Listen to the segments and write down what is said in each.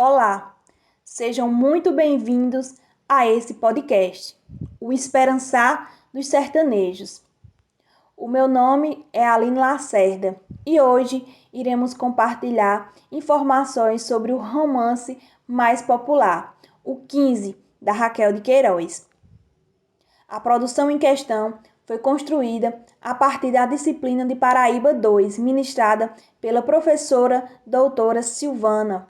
Olá, sejam muito bem-vindos a esse podcast, o Esperançar dos Sertanejos. O meu nome é Aline Lacerda e hoje iremos compartilhar informações sobre o romance mais popular, o 15, da Raquel de Queiroz. A produção em questão foi construída a partir da disciplina de Paraíba 2, ministrada pela professora doutora Silvana,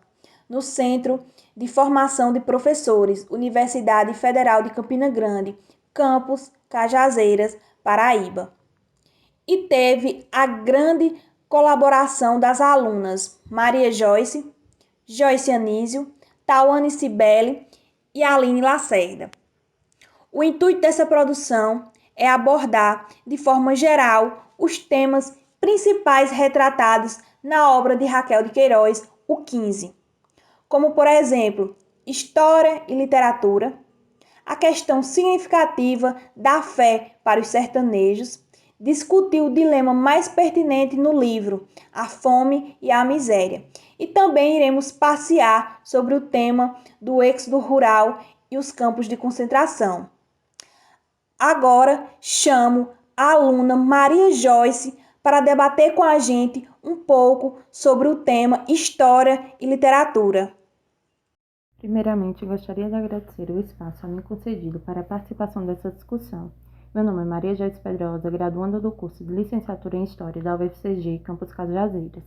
no Centro de Formação de Professores, Universidade Federal de Campina Grande, campus Cajazeiras, Paraíba. E teve a grande colaboração das alunas Maria Joyce, Joyce Anísio, Tawane Cibele e Aline Lacerda. O intuito dessa produção é abordar, de forma geral, os temas principais retratados na obra de Raquel de Queiroz, o 15, como, por exemplo, história e literatura, a questão significativa da fé para os sertanejos, discutir o dilema mais pertinente no livro, a fome e a miséria. E também iremos passear sobre o tema do êxodo rural e os campos de concentração. Agora chamo a aluna Maria Joyce para debater com a gente um pouco sobre o tema História e Literatura. Primeiramente, gostaria de agradecer o espaço a mim concedido para a participação dessa discussão. Meu nome é Maria Joyce Pedrosa, graduanda do curso de Licenciatura em História da UFCG, campus Cajazeiras.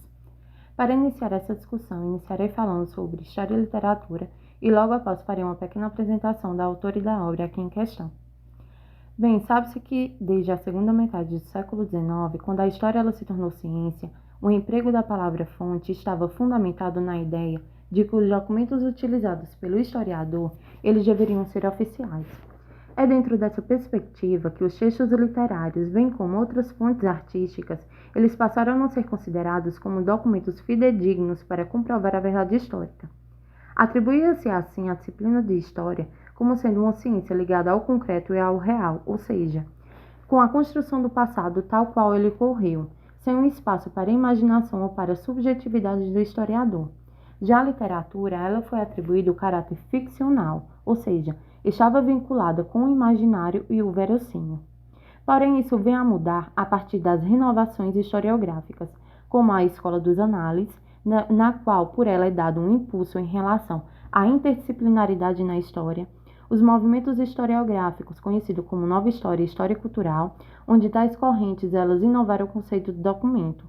Para iniciar essa discussão, iniciarei falando sobre História e Literatura e logo após farei uma pequena apresentação da autora e da obra aqui em questão. Bem, sabe-se que desde a segunda metade do século XIX, quando a história ela se tornou ciência, o emprego da palavra-fonte estava fundamentado na ideia de que os documentos utilizados pelo historiador, eles deveriam ser oficiais. É dentro dessa perspectiva que os textos literários, bem como outras fontes artísticas, eles passaram a não ser considerados como documentos fidedignos para comprovar a verdade histórica. Atribuía-se assim a disciplina de história como sendo uma ciência ligada ao concreto e ao real, ou seja, com a construção do passado tal qual ele ocorreu, sem um espaço para a imaginação ou para a subjetividade do historiador. Já a literatura, ela foi atribuída o caráter ficcional, ou seja, estava vinculada com o imaginário e o verossímil. Porém, isso vem a mudar a partir das renovações historiográficas, como a Escola dos Análises, na qual por ela é dado um impulso em relação à interdisciplinaridade na história, os movimentos historiográficos, conhecidos como Nova História e História Cultural, onde tais correntes elas inovaram o conceito de documento.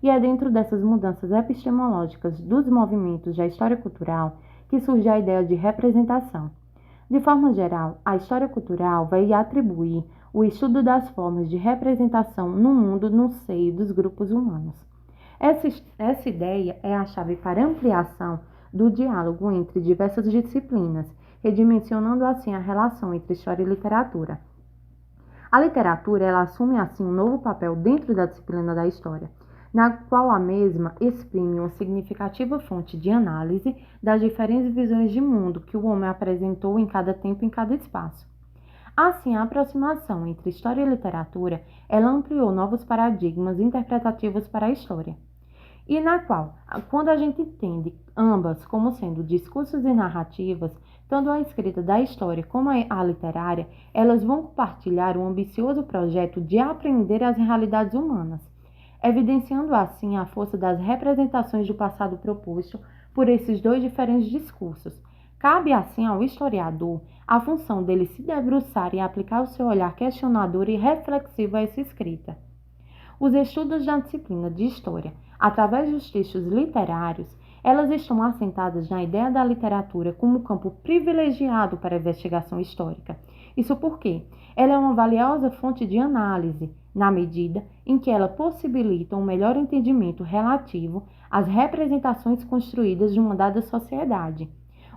E é dentro dessas mudanças epistemológicas dos movimentos da história cultural que surge a ideia de representação. De forma geral, a história cultural vai atribuir o estudo das formas de representação no mundo no seio dos grupos humanos. Essa ideia é a chave para a ampliação do diálogo entre diversas disciplinas, redimensionando assim a relação entre história e literatura. A literatura ela assume assim um novo papel dentro da disciplina da história, na qual a mesma exprime uma significativa fonte de análise das diferentes visões de mundo que o homem apresentou em cada tempo e em cada espaço. Assim, a aproximação entre história e literatura ela ampliou novos paradigmas interpretativos para a história, e na qual, quando a gente entende ambas como sendo discursos e narrativas, tanto a escrita da história como a literária, elas vão compartilhar um ambicioso projeto de aprender as realidades humanas, evidenciando assim a força das representações do passado proposto por esses dois diferentes discursos. Cabe assim ao historiador a função dele se debruçar e aplicar o seu olhar questionador e reflexivo a essa escrita. Os estudos da disciplina de História, através dos textos literários, elas estão assentadas na ideia da literatura como campo privilegiado para a investigação histórica. Isso porque ela é uma valiosa fonte de análise, na medida em que ela possibilita um melhor entendimento relativo às representações construídas de uma dada sociedade,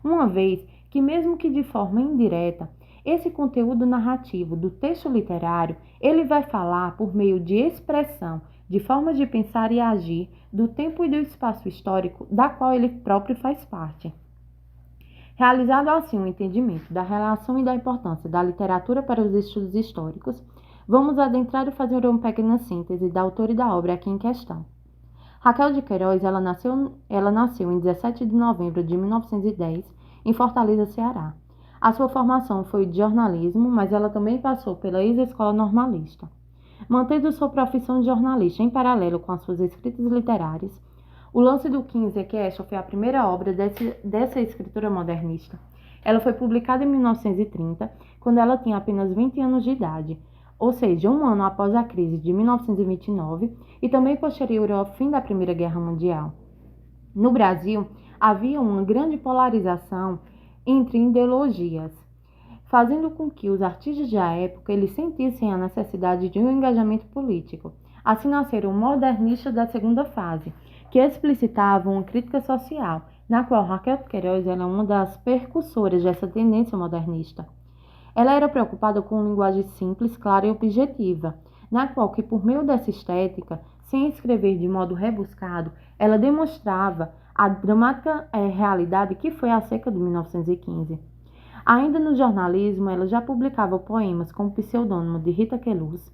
uma vez que, mesmo que de forma indireta, esse conteúdo narrativo do texto literário, ele vai falar por meio de expressão, de formas de pensar e agir, do tempo e do espaço histórico da qual ele próprio faz parte. Realizado assim o entendimento da relação e da importância da literatura para os estudos históricos, vamos adentrar e fazer uma pequena síntese da autora e da obra aqui em questão. Raquel de Queiroz, ela nasceu em 17 de novembro de 1910, em Fortaleza, Ceará. A sua formação foi de jornalismo, mas ela também passou pela ex-escola normalista. Mantendo sua profissão de jornalista em paralelo com as suas escritas literárias, O Lance do 15 é que esta foi a primeira obra dessa escritora modernista. Ela foi publicada em 1930, quando ela tinha apenas 20 anos de idade, ou seja, um ano após a crise de 1929 e também posterior ao fim da Primeira Guerra Mundial. No Brasil, havia uma grande polarização entre ideologias, fazendo com que os artistas da época eles sentissem a necessidade de um engajamento político. Assim nasceram modernistas da segunda fase, que explicitavam uma crítica social, na qual Raquel Queiroz era uma das percussoras dessa tendência modernista. Ela era preocupada com uma linguagem simples, clara e objetiva, na qual que por meio dessa estética, sem escrever de modo rebuscado, ela demonstrava a dramática realidade que foi a seca de 1915. Ainda no jornalismo, ela já publicava poemas com o pseudônimo de Rita Queluz,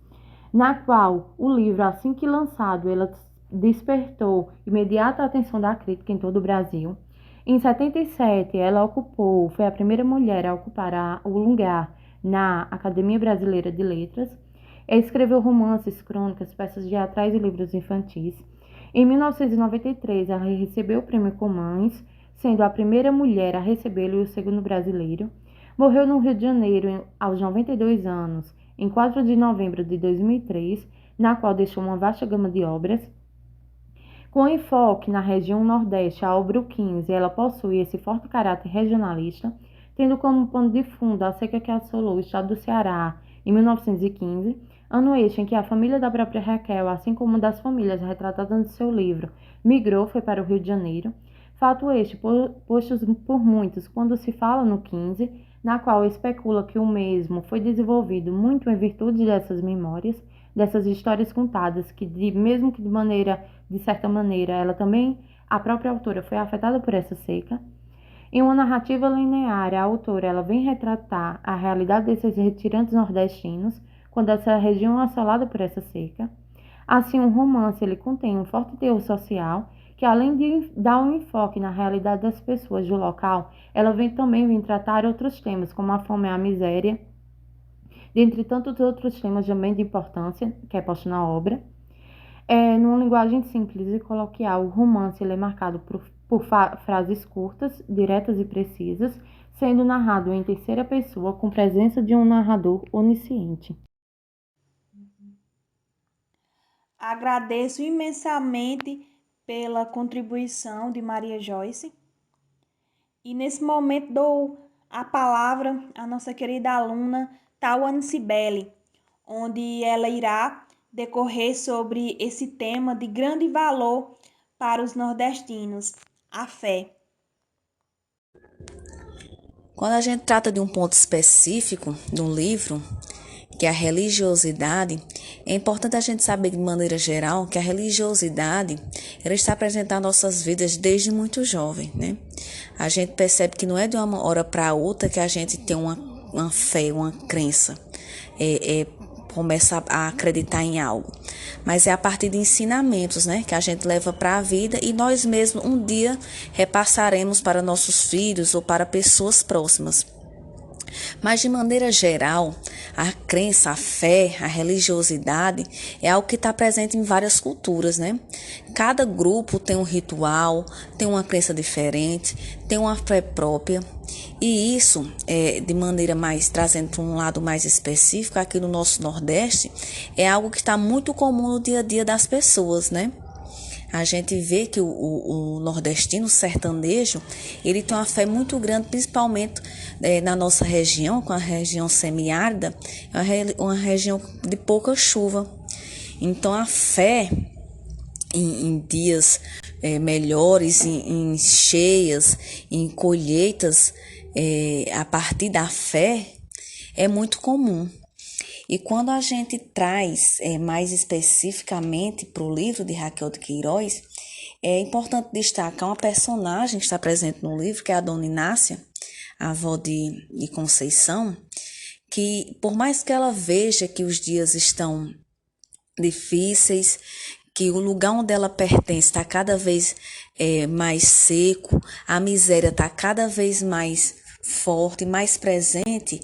na qual o livro, assim que lançado, ela despertou imediata atenção da crítica em todo o Brasil. Em 77, ela foi a primeira mulher a ocupar o lugar na Academia Brasileira de Letras. Escreveu romances, crônicas, peças teatrais e livros infantis. Em 1993, ela recebeu o Prêmio Comães, sendo a primeira mulher a recebê-lo e o segundo brasileiro. Morreu no Rio de Janeiro aos 92 anos, em 4 de novembro de 2003, na qual deixou uma vasta gama de obras. Com enfoque na região Nordeste, a obra O 15, ela possui esse forte caráter regionalista, tendo como pano de fundo a seca que assolou o estado do Ceará em 1915, ano este em que a família da própria Raquel, assim como das famílias retratadas no seu livro, migrou foi para o Rio de Janeiro. Fato este posto por muitos quando se fala no 15, na qual especula que o mesmo foi desenvolvido muito em virtude dessas memórias, dessas histórias contadas, mesmo que de certa maneira, ela também, a própria autora, foi afetada por essa seca. Em uma narrativa linear, a autora ela vem retratar a realidade desses retirantes nordestinos, quando essa região é assolada por essa seca. Assim, um romance ele contém um forte teor social, que além de dar um enfoque na realidade das pessoas do local, ela também vem tratar outros temas, como a fome e a miséria, dentre tantos outros temas também de importância, que é posto na obra. Numa linguagem simples e coloquial, o romance ele é marcado por frases curtas, diretas e precisas, sendo narrado em terceira pessoa com presença de um narrador onisciente. Agradeço imensamente pela contribuição de Maria Joyce. E nesse momento dou a palavra à nossa querida aluna Tauane Cibele, onde ela irá decorrer sobre esse tema de grande valor para os nordestinos, a fé. Quando a gente trata de um ponto específico de um livro, que é a religiosidade, é importante a gente saber de maneira geral que a religiosidade ela está presente nas nossas vidas desde muito jovem, né? A gente percebe que não é de uma hora para outra que a gente tem uma fé, uma crença, começa a acreditar em algo, mas é a partir de ensinamentos, né, que a gente leva para a vida e nós mesmos um dia repassaremos para nossos filhos ou para pessoas próximas. Mas, de maneira geral, a crença, a fé, a religiosidade é algo que está presente em várias culturas, né? Cada grupo tem um ritual, tem uma crença diferente, tem uma fé própria. E isso, de maneira mais, trazendo para um lado mais específico, aqui no nosso Nordeste, é algo que está muito comum no dia a dia das pessoas, né? A gente vê que o nordestino, o sertanejo, ele tem uma fé muito grande, principalmente na nossa região, com a região semiárida, uma região de pouca chuva. Então, a fé em dias melhores, em cheias, em colheitas, a partir da fé, é muito comum. E quando a gente traz mais especificamente para o livro de Raquel de Queiroz, é importante destacar uma personagem que está presente no livro, que é a Dona Inácia, a avó de Conceição, que por mais que ela veja que os dias estão difíceis, que o lugar onde ela pertence está cada vez mais seco, a miséria está cada vez mais forte, mais presente,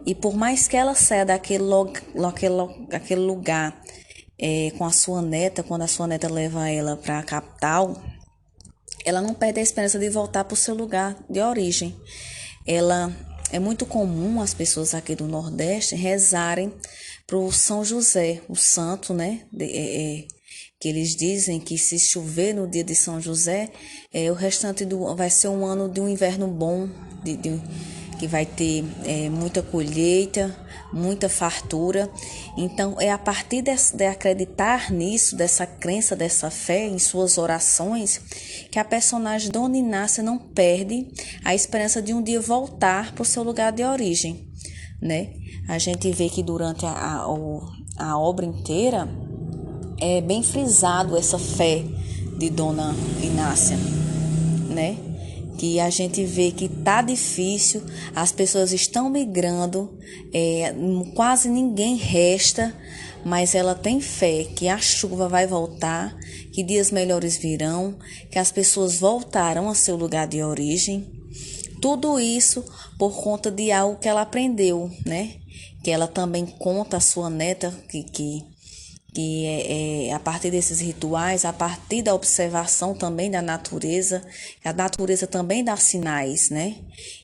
e por mais que ela saia daquele lugar com a sua neta, quando a sua neta leva ela para a capital, ela não perde a esperança de voltar para o seu lugar de origem. É muito comum as pessoas aqui do Nordeste rezarem para o São José, o santo, né? Que eles dizem que se chover no dia de São José, o restante vai ser um ano de um inverno bom, que vai ter muita colheita, muita fartura. Então, é a partir de acreditar nisso, dessa crença, dessa fé em suas orações, que a personagem Dona Inácia não perde a esperança de um dia voltar para o seu lugar de origem, né? A gente vê que durante a obra inteira é bem frisado essa fé de Dona Inácia, né? Que a gente vê que tá difícil, as pessoas estão migrando, quase ninguém resta, mas ela tem fé que a chuva vai voltar, que dias melhores virão, que as pessoas voltarão a seu lugar de origem. Tudo isso por conta de algo que ela aprendeu, né? Que ela também conta à sua neta que a partir desses rituais, a partir da observação também da natureza, a natureza também dá sinais, né?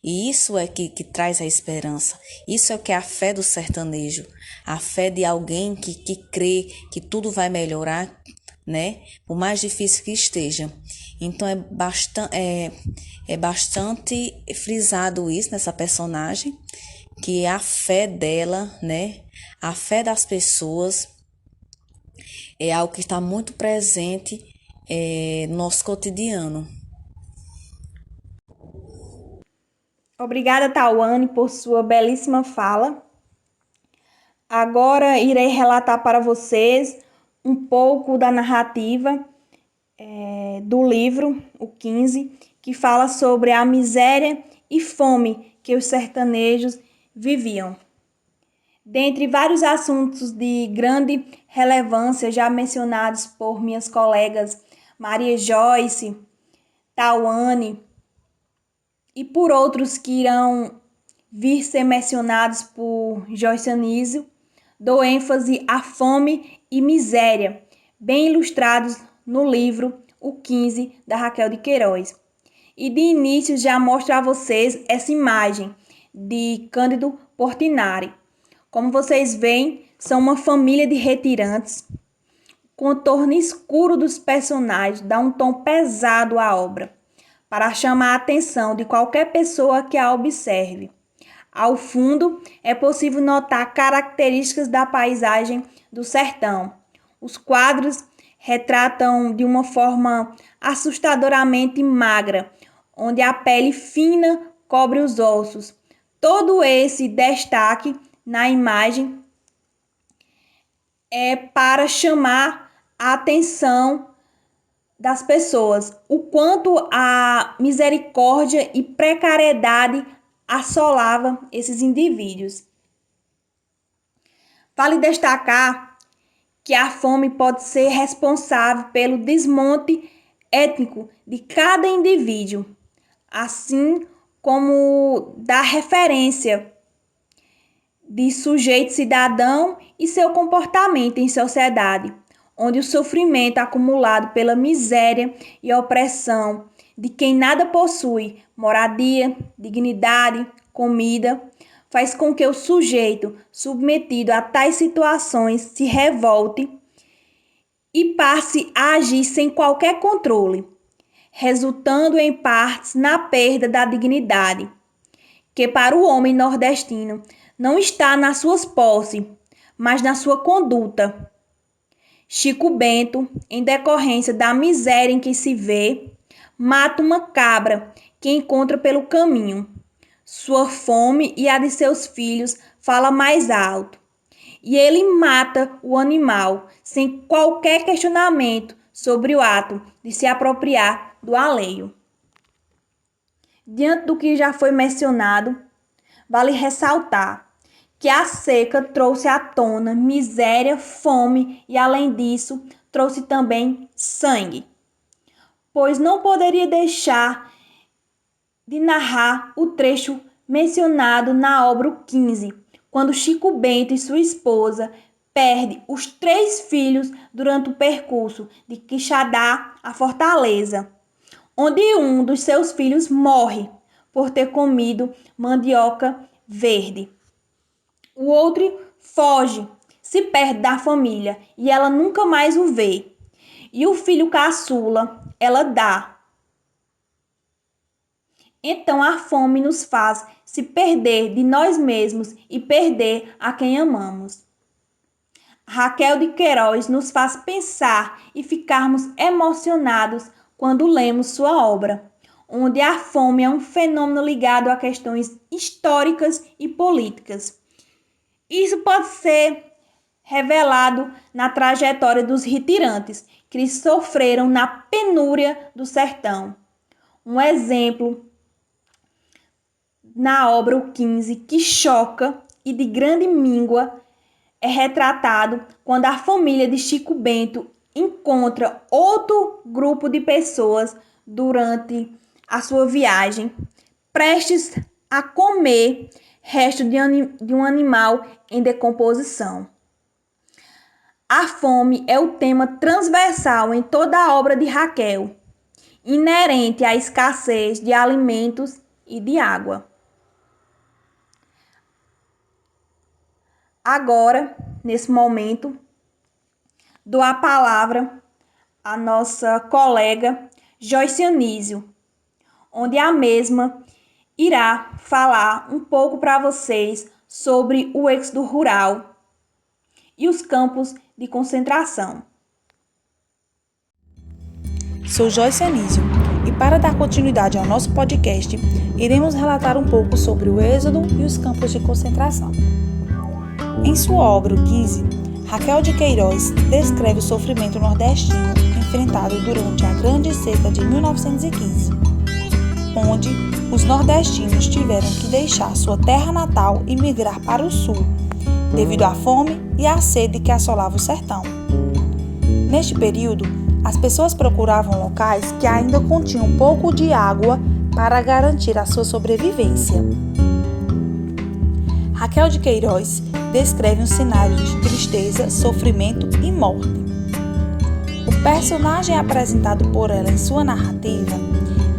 E isso é que traz a esperança, isso é o que é a fé do sertanejo, a fé de alguém que crê que tudo vai melhorar, né? Por mais difícil que esteja. Então é bastante frisado isso nessa personagem, que a fé dela, né? A fé das pessoas é algo que está muito presente no nosso cotidiano. Obrigada, Tauane, por sua belíssima fala. Agora irei relatar para vocês um pouco da narrativa do livro, o 15, que fala sobre a miséria e fome que os sertanejos viviam. Dentre vários assuntos de grande relevância já mencionados por minhas colegas Maria Joyce, Tauane e por outros que irão vir ser mencionados por Joyce Anísio, dou ênfase à fome e miséria, bem ilustrados no livro O 15, da Raquel de Queiroz. E de início já mostro a vocês essa imagem de Cândido Portinari. Como vocês veem, são uma família de retirantes. O contorno escuro dos personagens dá um tom pesado à obra, para chamar a atenção de qualquer pessoa que a observe. Ao fundo, é possível notar características da paisagem do sertão. Os quadros retratam de uma forma assustadoramente magra, onde a pele fina cobre os ossos. Todo esse destaque na imagem é para chamar a atenção das pessoas, o quanto a misericórdia e precariedade assolava esses indivíduos. Vale destacar que a fome pode ser responsável pelo desmonte étnico de cada indivíduo, assim como da referência de sujeito cidadão e seu comportamento em sociedade, onde o sofrimento acumulado pela miséria e opressão de quem nada possui, moradia, dignidade, comida, faz com que o sujeito submetido a tais situações se revolte e passe a agir sem qualquer controle, resultando em partes na perda da dignidade, que para o homem nordestino não está nas suas posses, mas na sua conduta. Chico Bento, em decorrência da miséria em que se vê, mata uma cabra que encontra pelo caminho. Sua fome e a de seus filhos fala mais alto. E ele mata o animal sem qualquer questionamento sobre o ato de se apropriar do alheio. Diante do que já foi mencionado, vale ressaltar que a seca trouxe à tona miséria, fome e, além disso, trouxe também sangue, pois não poderia deixar de narrar o trecho mencionado na obra O 15, quando Chico Bento e sua esposa perdem os 3 filhos durante o percurso de Quixadá à Fortaleza, onde um dos seus filhos morre por ter comido mandioca verde. O outro foge, se perde da família e ela nunca mais o vê. E o filho caçula, ela dá. Então a fome nos faz se perder de nós mesmos e perder a quem amamos. Raquel de Queiroz nos faz pensar e ficarmos emocionados quando lemos sua obra, onde a fome é um fenômeno ligado a questões históricas e políticas. Isso pode ser revelado na trajetória dos retirantes que sofreram na penúria do sertão. Um exemplo na obra O 15, que choca e de grande míngua, é retratado quando a família de Chico Bento encontra outro grupo de pessoas durante a sua viagem, prestes a comer resto de um animal em decomposição. A fome é o tema transversal em toda a obra de Raquel, inerente à escassez de alimentos e de água. Agora, nesse momento, dou a palavra à nossa colega Joyce Anísio, onde a mesma irá falar um pouco para vocês sobre o êxodo rural e os campos de concentração. Sou Joyce Anísio e para dar continuidade ao nosso podcast, iremos relatar um pouco sobre o êxodo e os campos de concentração. Em sua obra O 15, Raquel de Queiroz descreve o sofrimento nordestino enfrentado durante a Grande Seca de 1915, onde os nordestinos tiveram que deixar sua terra natal e migrar para o sul, devido à fome e à sede que assolava o sertão. Neste período, as pessoas procuravam locais que ainda continham um pouco de água para garantir a sua sobrevivência. Raquel de Queiroz descreve um cenário de tristeza, sofrimento e morte. O personagem apresentado por ela em sua narrativa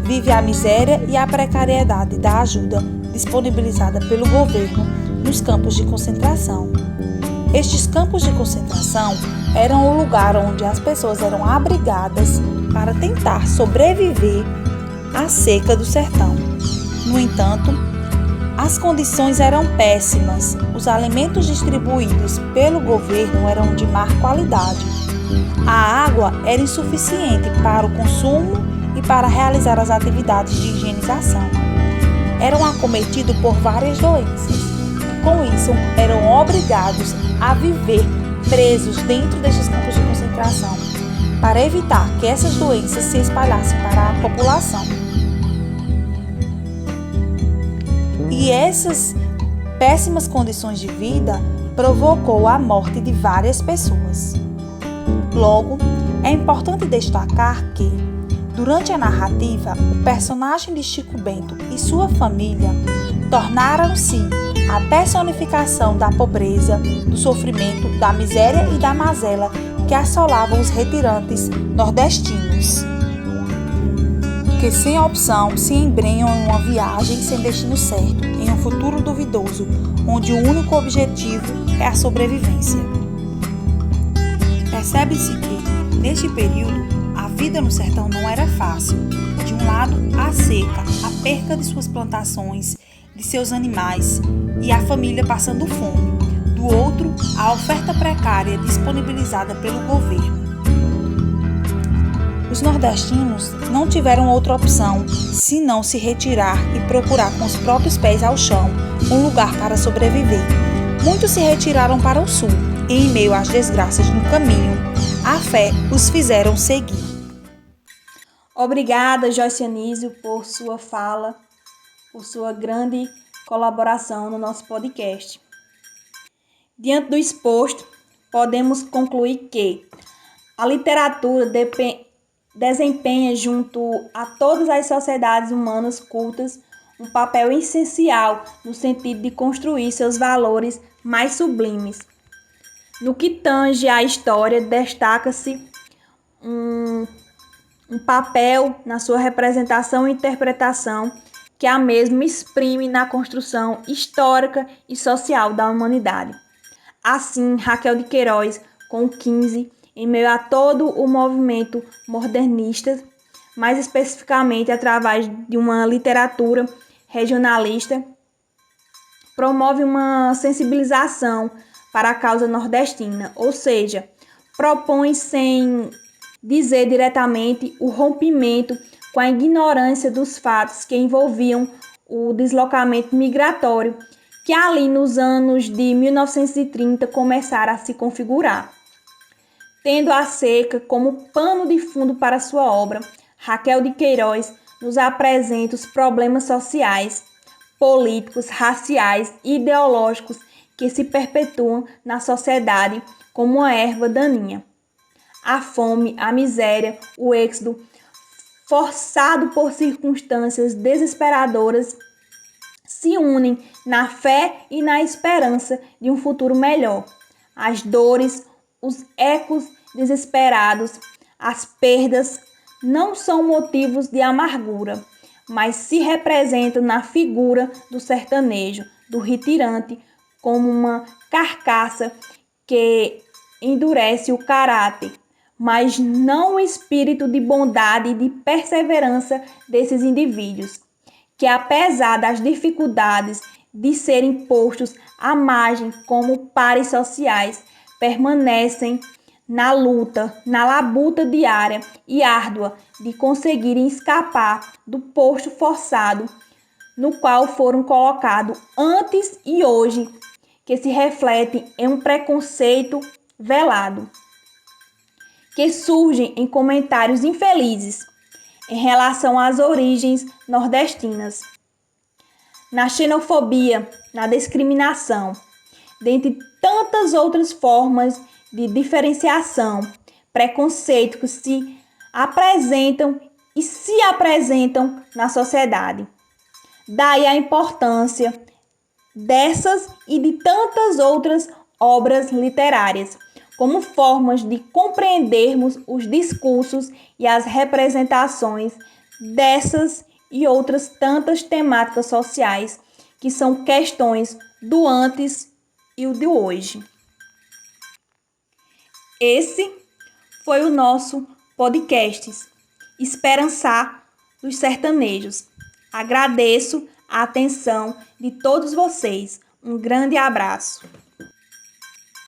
vive a miséria e a precariedade da ajuda disponibilizada pelo governo nos campos de concentração. Estes campos de concentração eram o lugar onde as pessoas eram abrigadas para tentar sobreviver à seca do sertão. No entanto, as condições eram péssimas, os alimentos distribuídos pelo governo eram de má qualidade. A água era insuficiente para o consumo e para realizar as atividades de higienização. Eram acometidos por várias doenças. Com isso, eram obrigados a viver presos dentro destes campos de concentração, para evitar que essas doenças se espalhassem para a população. E essas péssimas condições de vida provocou a morte de várias pessoas. Logo, é importante destacar que, durante a narrativa, o personagem de Chico Bento e sua família tornaram-se a personificação da pobreza, do sofrimento, da miséria e da mazela que assolavam os retirantes nordestinos, que sem opção se embrenham em uma viagem sem destino certo, em um futuro duvidoso, onde o único objetivo é a sobrevivência. Percebe-se que, neste período, a vida no sertão não era fácil. De um lado, a seca, a perca de suas plantações, de seus animais e a família passando fome. Do outro, a oferta precária disponibilizada pelo governo. Os nordestinos não tiveram outra opção senão se retirar e procurar com os próprios pés ao chão um lugar para sobreviver. Muitos se retiraram para o sul e, em meio às desgraças no caminho, a fé os fizeram seguir. Obrigada, Joyce Anísio, por sua fala, por sua grande colaboração no nosso podcast. Diante do exposto, podemos concluir que A literatura desempenha, junto a todas as sociedades humanas cultas, um papel essencial no sentido de construir seus valores mais sublimes. No que tange à história, destaca-se um papel na sua representação e interpretação que a mesma exprime na construção histórica e social da humanidade. Assim, Raquel de Queiroz, com o 15, em meio a todo o movimento modernista, mais especificamente através de uma literatura regionalista, promove uma sensibilização para a causa nordestina, ou seja, propõe, sem dizer diretamente, o rompimento com a ignorância dos fatos que envolviam o deslocamento migratório que ali nos anos de 1930 começaram a se configurar. Tendo a seca como pano de fundo para sua obra, Raquel de Queiroz nos apresenta os problemas sociais, políticos, raciais e ideológicos que se perpetuam na sociedade como uma erva daninha. A fome, a miséria, o êxodo, forçado por circunstâncias desesperadoras, se unem na fé e na esperança de um futuro melhor. As dores, os ecos desesperados, as perdas não são motivos de amargura, mas se representam na figura do sertanejo, do retirante, como uma carcaça que endurece o caráter, mas não o espírito de bondade e de perseverança desses indivíduos, que apesar das dificuldades de serem postos à margem como pares sociais, permanecem na luta, na labuta diária e árdua de conseguirem escapar do posto forçado no qual foram colocados antes e hoje, que se reflete em um preconceito velado, que surgem em comentários infelizes em relação às origens nordestinas, na xenofobia, na discriminação, dentre tantas outras formas de diferenciação, preconceito que se apresentam na sociedade. Daí a importância dessas e de tantas outras obras literárias, como formas de compreendermos os discursos e as representações dessas e outras tantas temáticas sociais que são questões do antes e o de hoje. Esse foi o nosso podcast Esperançar dos Sertanejos. Agradeço a atenção de todos vocês. Um grande abraço.